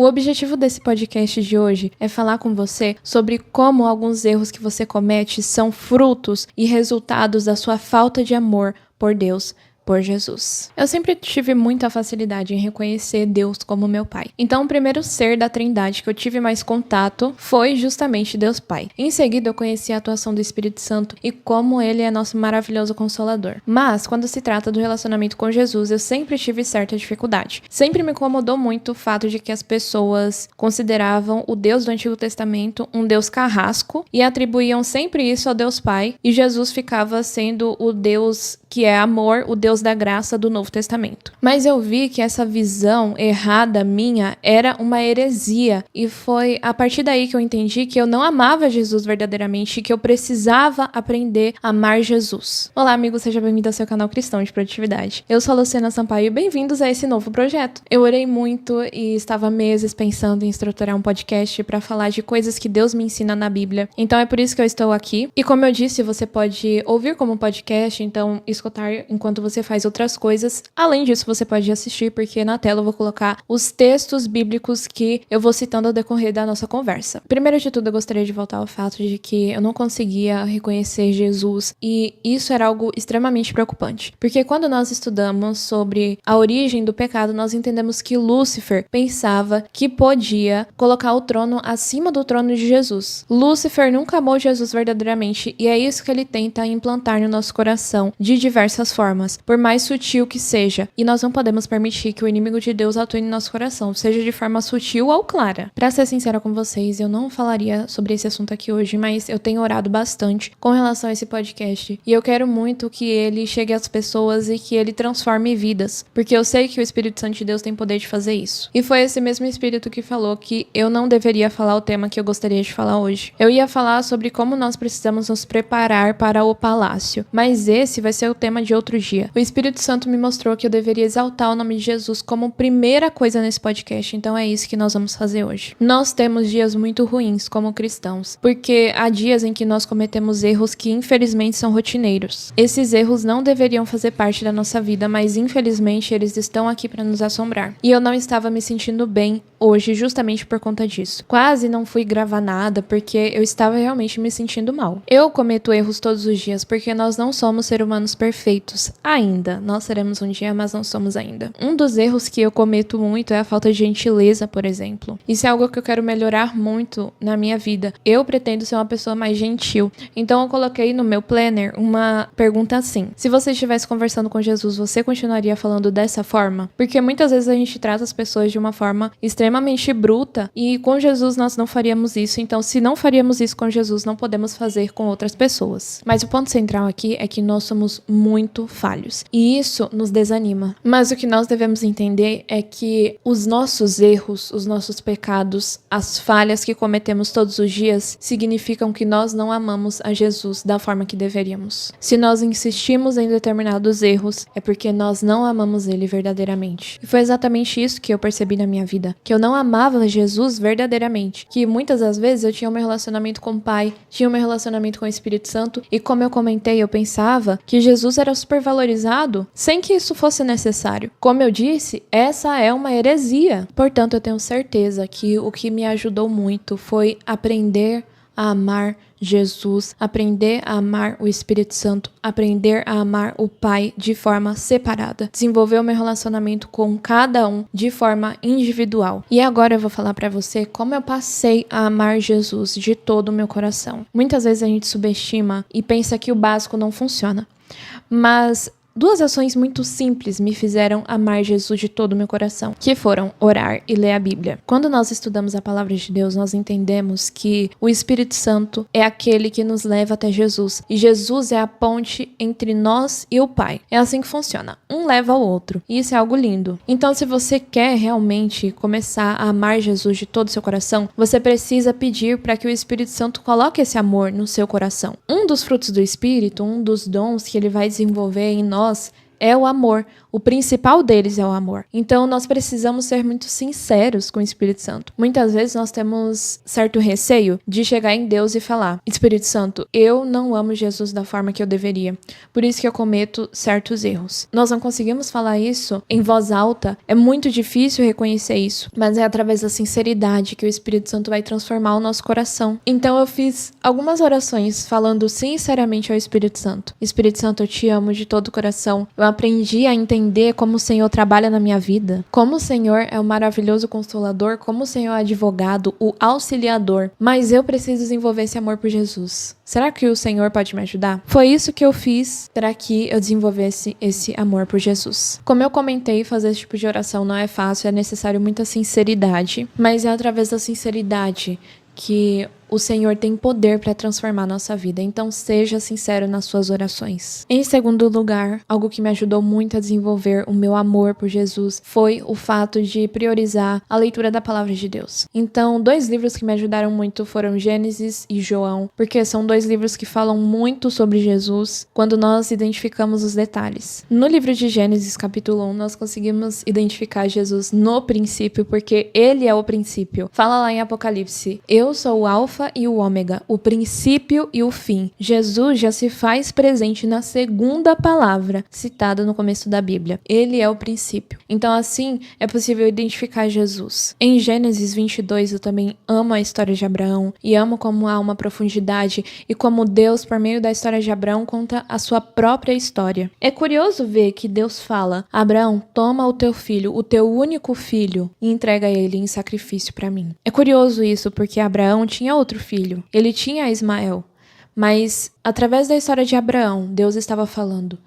O objetivo desse podcast de hoje é falar com você sobre como alguns erros que você comete são frutos e resultados da sua falta de amor por Deus, por Jesus. Eu sempre tive muita facilidade em reconhecer Deus como meu pai. Então, o primeiro ser da Trindade que eu tive mais contato foi justamente Deus Pai. Em seguida, eu conheci a atuação do Espírito Santo e como ele é nosso maravilhoso consolador. Mas, quando se trata do relacionamento com Jesus, eu sempre tive certa dificuldade. Sempre me incomodou muito o fato de que as pessoas consideravam o Deus do Antigo Testamento um Deus carrasco e atribuíam sempre isso ao Deus Pai, e Jesus ficava sendo o Deus que é amor, o Deus da graça do Novo Testamento. Mas eu vi que essa visão errada minha era uma heresia, e foi a partir daí que eu entendi que eu não amava Jesus verdadeiramente e que eu precisava aprender a amar Jesus. Olá, amigo, seja bem-vindo ao seu canal Cristão de Produtividade. Eu sou a Luciana Sampaio e bem-vindos a esse novo projeto. Eu orei muito e estava meses pensando em estruturar um podcast para falar de coisas que Deus me ensina na Bíblia. Então é por isso que eu estou aqui. E como eu disse, você pode ouvir como podcast, então escutar enquanto você faz outras coisas. Além disso, você pode assistir, porque na tela eu vou colocar os textos bíblicos que eu vou citando ao decorrer da nossa conversa. Primeiro de tudo, eu gostaria de voltar ao fato de que eu não conseguia reconhecer Jesus, e isso era algo extremamente preocupante. Porque quando nós estudamos sobre a origem do pecado, nós entendemos que Lúcifer pensava que podia colocar o trono acima do trono de Jesus. Lúcifer nunca amou Jesus verdadeiramente, e é isso que ele tenta implantar no nosso coração de diversas formas, por mais sutil que seja, e nós não podemos permitir que o inimigo de Deus atue no nosso coração, seja de forma sutil ou clara. Pra ser sincera com vocês, eu não falaria sobre esse assunto aqui hoje, mas eu tenho orado bastante com relação a esse podcast, e eu quero muito que ele chegue às pessoas e que ele transforme vidas, porque eu sei que o Espírito Santo de Deus tem poder de fazer isso. E foi esse mesmo Espírito que falou que eu não deveria falar o tema que eu gostaria de falar hoje. Eu ia falar sobre como nós precisamos nos preparar para o palácio, mas esse vai ser o tema de outro dia. O Espírito Santo me mostrou que eu deveria exaltar o nome de Jesus como primeira coisa nesse podcast, então é isso que nós vamos fazer hoje. Nós temos dias muito ruins como cristãos, porque há dias em que nós cometemos erros que infelizmente são rotineiros. Esses erros não deveriam fazer parte da nossa vida, mas infelizmente eles estão aqui para nos assombrar. E eu não estava me sentindo bem hoje justamente por conta disso. Quase não fui gravar nada porque eu estava realmente me sentindo mal. Eu cometo erros todos os dias porque nós não somos seres humanos perfeitos ainda. Nós seremos um dia, mas não somos ainda. Um dos erros que eu cometo muito é a falta de gentileza, por exemplo. Isso é algo que eu quero melhorar muito na minha vida. Eu pretendo ser uma pessoa mais gentil. Então eu coloquei no meu planner uma pergunta assim: se você estivesse conversando com Jesus, você continuaria falando dessa forma? Porque muitas vezes a gente trata as pessoas de uma forma extremamente bruta, e com Jesus nós não faríamos isso. Então, se não faríamos isso com Jesus, não podemos fazer com outras pessoas. Mas o ponto central aqui é que nós somos muito falhos, e isso nos desanima. Mas o que nós devemos entender é que os nossos erros, os nossos pecados, as falhas que cometemos todos os dias significam que nós não amamos a Jesus da forma que deveríamos. Se nós insistimos em determinados erros, é porque nós não amamos ele verdadeiramente. E foi exatamente isso que eu percebi na minha vida, que eu não amava Jesus verdadeiramente, que muitas das vezes eu tinha um relacionamento com o Pai, tinha um relacionamento com o Espírito Santo, e como eu comentei, eu pensava que Jesus era supervalorizado sem que isso fosse necessário. Como eu disse, essa é uma heresia. Portanto, eu tenho certeza que o que me ajudou muito foi aprender a amar Jesus, aprender a amar o Espírito Santo, aprender a amar o Pai de forma separada, desenvolver o meu relacionamento com cada um de forma individual. E agora eu vou falar pra você como eu passei a amar Jesus de todo o meu coração. Muitas vezes a gente subestima e pensa que o básico não funciona, mas duas ações muito simples me fizeram amar Jesus de todo o meu coração, que foram orar e ler a Bíblia. Quando nós estudamos a palavra de Deus, nós entendemos que o Espírito Santo é aquele que nos leva até Jesus, e Jesus é a ponte entre nós e o Pai. É assim que funciona. Um leva ao outro, e isso é algo lindo. Então, se você quer realmente começar a amar Jesus de todo o seu coração, você precisa pedir para que o Espírito Santo coloque esse amor no seu coração. Um dos frutos do Espírito, um dos dons que ele vai desenvolver em nós, é o amor. O principal deles é o amor. Então, nós precisamos ser muito sinceros com o Espírito Santo. Muitas vezes nós temos certo receio de chegar em Deus e falar: Espírito Santo, eu não amo Jesus da forma que eu deveria. Por isso que eu cometo certos erros. Nós não conseguimos falar isso em voz alta. É muito difícil reconhecer isso. Mas é através da sinceridade que o Espírito Santo vai transformar o nosso coração. Então, eu fiz algumas orações falando sinceramente ao Espírito Santo. Espírito Santo, eu te amo de todo o coração. Eu aprendi a entender como o Senhor trabalha na minha vida, como o Senhor é o maravilhoso consolador, como o Senhor é o advogado, o auxiliador. Mas eu preciso desenvolver esse amor por Jesus. Será que o Senhor pode me ajudar? Foi isso que eu fiz para que eu desenvolvesse esse amor por Jesus. Como eu comentei, fazer esse tipo de oração não é fácil, é necessário muita sinceridade, mas é através da sinceridade que o Senhor tem poder para transformar a nossa vida. Então, seja sincero nas suas orações. Em segundo lugar, algo que me ajudou muito a desenvolver o meu amor por Jesus foi o fato de priorizar a leitura da palavra de Deus. Então, 2 livros que me ajudaram muito foram Gênesis e João, porque são 2 livros que falam muito sobre Jesus quando nós identificamos os detalhes. No livro de Gênesis, capítulo 1, nós conseguimos identificar Jesus no princípio, porque ele é o princípio. Fala lá em Apocalipse: eu sou o Alfa e o Ômega, o princípio e o fim. Jesus já se faz presente na segunda palavra citada no começo da Bíblia. Ele é o princípio. Então, assim, é possível identificar Jesus. Em Gênesis 22, eu também amo a história de Abraão e amo como há uma profundidade e como Deus, por meio da história de Abraão, conta a sua própria história. É curioso ver que Deus fala: Abraão, toma o teu filho, o teu único filho, e entrega ele em sacrifício para mim. É curioso isso, porque Abraão tinha outro filho. Ele tinha Ismael. Mas, através da história de Abraão, Deus estava falando: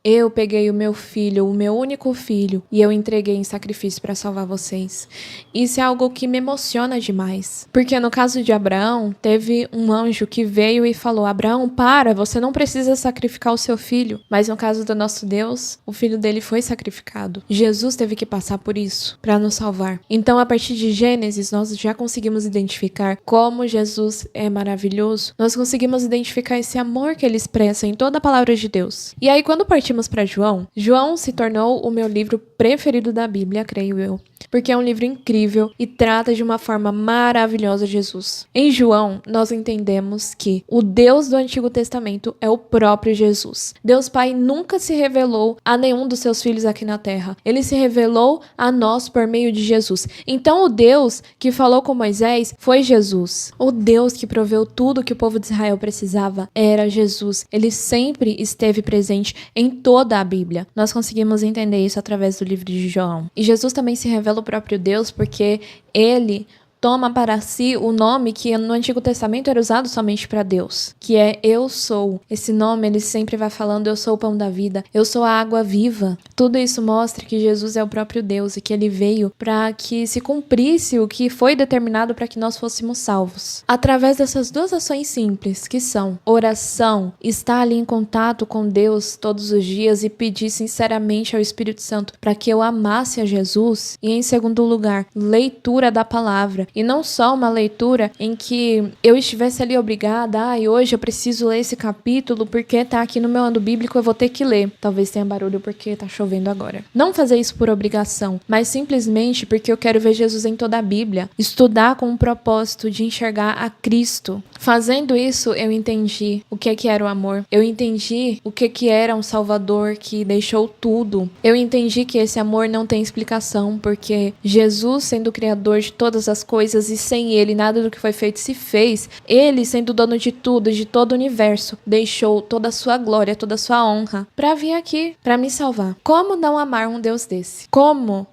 eu peguei o meu filho, o meu único filho, e eu entreguei em sacrifício para salvar vocês. Isso é algo que me emociona demais. Porque no caso de Abraão, teve um anjo que veio e falou: Abraão, para, você não precisa sacrificar o seu filho. Mas no caso do nosso Deus, o filho dele foi sacrificado. Jesus teve que passar por isso para nos salvar. Então, a partir de Gênesis, nós já conseguimos identificar como Jesus é maravilhoso. Nós conseguimos identificar esse amor que ele expressa em toda a palavra de Deus. E aí, quando partimos para João se tornou o meu livro preferido da Bíblia, creio eu, porque é um livro incrível e trata de uma forma maravilhosa Jesus. Em João, nós entendemos que o Deus do Antigo Testamento é o próprio Jesus. Deus Pai nunca se revelou a nenhum dos seus filhos aqui na terra. Ele se revelou a nós por meio de Jesus. Então, o Deus que falou com Moisés foi Jesus. O Deus que proveu tudo que o povo de Israel precisava era Jesus. Ele sempre esteve presente em toda a Bíblia. Nós conseguimos entender isso através do livro de João. E Jesus também se revela o próprio Deus porque ele toma para si o nome que no Antigo Testamento era usado somente para Deus, que é Eu Sou. Esse nome ele sempre vai falando: eu sou o pão da vida, eu sou a água viva. Tudo isso mostra que Jesus é o próprio Deus e que ele veio para que se cumprisse o que foi determinado para que nós fôssemos salvos. Através dessas 2 ações simples, que são oração, estar ali em contato com Deus todos os dias e pedir sinceramente ao Espírito Santo para que eu amasse a Jesus, e em segundo lugar, leitura da palavra. E não só uma leitura em que eu estivesse ali obrigada: e hoje eu preciso ler esse capítulo porque tá aqui no meu ano bíblico, eu vou ter que ler. Talvez tenha barulho porque tá chovendo agora. Não fazer isso por obrigação, mas simplesmente porque eu quero ver Jesus em toda a Bíblia. Estudar com o propósito de enxergar a Cristo. Fazendo isso, eu entendi o que era o amor. Eu entendi o que era um Salvador que deixou tudo. Eu entendi que esse amor não tem explicação, porque Jesus, sendo o Criador de todas as coisas, e sem ele nada do que foi feito se fez, ele, sendo dono de tudo, de todo o universo, deixou toda a sua glória, toda a sua honra para vir aqui, para me salvar. Como não amar um Deus desse? Como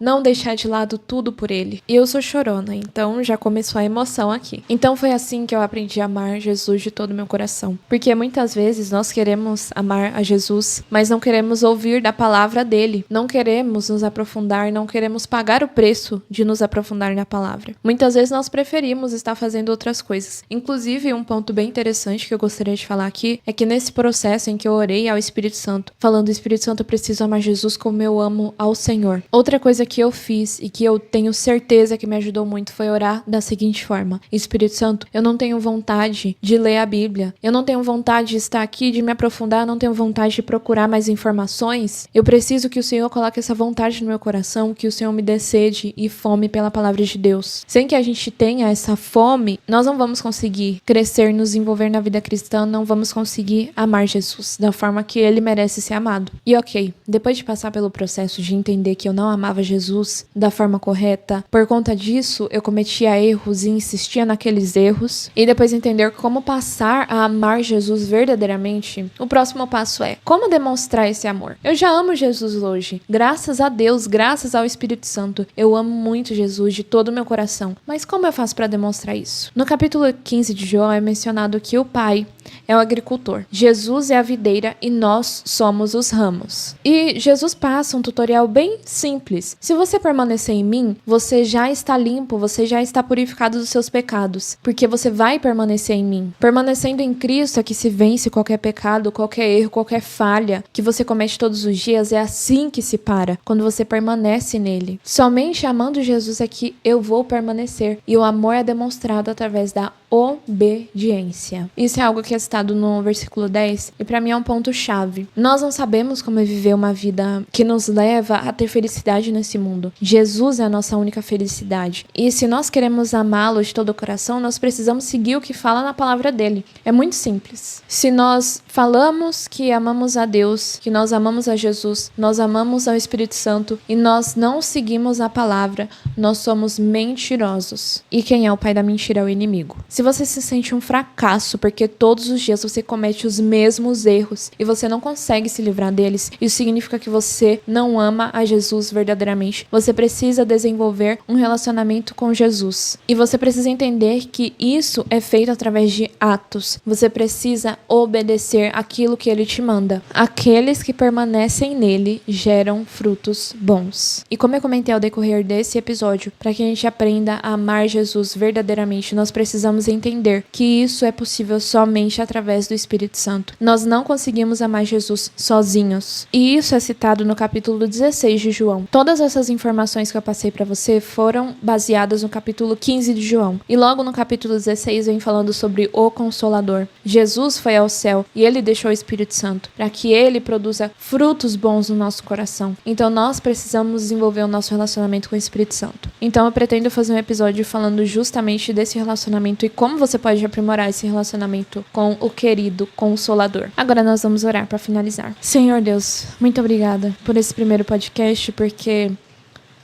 não deixar de lado tudo por ele? E eu sou chorona, então já começou a emoção aqui. Então foi assim que eu aprendi a amar Jesus de todo o meu coração. Porque muitas vezes nós queremos amar a Jesus, mas não queremos ouvir da palavra dele. Não queremos nos aprofundar, não queremos pagar o preço de nos aprofundar na palavra. Muitas vezes nós preferimos estar fazendo outras coisas. Inclusive, um ponto bem interessante que eu gostaria de falar aqui é que nesse processo em que eu orei ao Espírito Santo, falando: Espírito Santo, eu preciso amar Jesus como eu amo ao Senhor. Outra coisa que que eu fiz e que eu tenho certeza que me ajudou muito foi orar da seguinte forma: Espírito Santo, eu não tenho vontade de ler a Bíblia, eu não tenho vontade de estar aqui, de me aprofundar, eu não tenho vontade de procurar mais informações. Eu preciso que o Senhor coloque essa vontade no meu coração, que o Senhor me dê sede e fome pela palavra de Deus. Sem que a gente tenha essa fome, nós não vamos conseguir crescer, nos envolver na vida cristã, não vamos conseguir amar Jesus da forma que ele merece ser amado. E ok, depois de passar pelo processo de entender que eu não amava Jesus da forma correta, por conta disso eu cometia erros e insistia naqueles erros, e depois entender como passar a amar Jesus verdadeiramente, o próximo passo é como demonstrar esse amor. Eu já amo Jesus hoje, graças a Deus, graças ao Espírito Santo, eu amo muito Jesus de todo o meu coração, mas como eu faço para demonstrar isso? No capítulo 15 de João é mencionado que o Pai é o agricultor, Jesus é a videira e nós somos os ramos. E Jesus passa um tutorial bem simples. Se você permanecer em mim, você já está limpo, você já está purificado dos seus pecados, porque você vai permanecer em mim. Permanecendo em Cristo é que se vence qualquer pecado, qualquer erro, qualquer falha que você comete todos os dias. É assim que se para, quando você permanece nele. Somente amando Jesus é que eu vou permanecer, e o amor é demonstrado através da obediência. Isso é algo que é citado no versículo 10 e para mim é um ponto chave. Nós não sabemos como viver uma vida que nos leva a ter felicidade nesse mundo. Jesus é a nossa única felicidade. E se nós queremos amá-lo de todo o coração, nós precisamos seguir o que fala na palavra dele. É muito simples. Se nós falamos que amamos a Deus, que nós amamos a Jesus, nós amamos ao Espírito Santo e nós não seguimos a palavra, nós somos mentirosos. E quem é o pai da mentira é o inimigo. Se você se sente um fracasso porque todos os dias você comete os mesmos erros e você não consegue se livrar deles, isso significa que você não ama a Jesus verdadeiramente. Você precisa desenvolver um relacionamento com Jesus. E você precisa entender que isso é feito através de atos. Você precisa obedecer aquilo que ele te manda. Aqueles que permanecem nele geram frutos bons. E como eu comentei ao decorrer desse episódio, para que a gente aprenda a amar Jesus verdadeiramente, nós precisamos entender que isso é possível somente através do Espírito Santo. Nós não conseguimos amar Jesus sozinhos. E isso é citado no capítulo 16 de João. Todas essas informações que eu passei para você foram baseadas no capítulo 15 de João. E logo no capítulo 16 vem falando sobre o Consolador. Jesus foi ao céu e ele deixou o Espírito Santo para que ele produza frutos bons no nosso coração. Então nós precisamos desenvolver o nosso relacionamento com o Espírito Santo. Então eu pretendo fazer um episódio falando justamente desse relacionamento e como você pode aprimorar esse relacionamento com o querido Consolador. Agora nós vamos orar para finalizar. Senhor Deus, muito obrigada por esse primeiro podcast, porque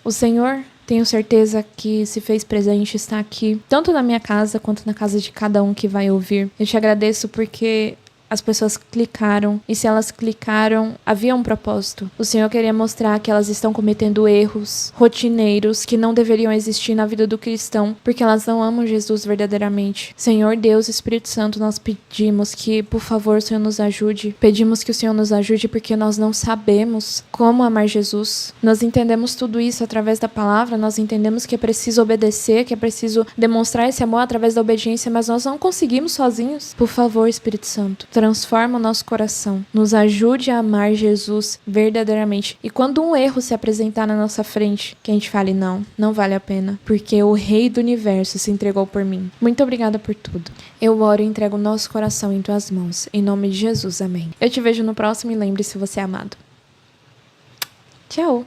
o Senhor, tenho certeza que se fez presente, está aqui, tanto na minha casa quanto na casa de cada um que vai ouvir. Eu te agradeço porque as pessoas clicaram, e se elas clicaram, havia um propósito. O Senhor queria mostrar que elas estão cometendo erros rotineiros que não deveriam existir na vida do cristão, porque elas não amam Jesus verdadeiramente. Senhor Deus, Espírito Santo, nós pedimos que, por favor, o Senhor nos ajude. Pedimos que o Senhor nos ajude porque nós não sabemos como amar Jesus. Nós entendemos tudo isso através da palavra, nós entendemos que é preciso obedecer, que é preciso demonstrar esse amor através da obediência, mas nós não conseguimos sozinhos. Por favor, Espírito Santo, transforma o nosso coração, nos ajude a amar Jesus verdadeiramente. E quando um erro se apresentar na nossa frente, que a gente fale, não vale a pena, porque o Rei do Universo se entregou por mim. Muito obrigada por tudo. Eu oro e entrego o nosso coração em tuas mãos. Em nome de Jesus, amém. Eu te vejo no próximo e lembre-se, você é amado. Tchau!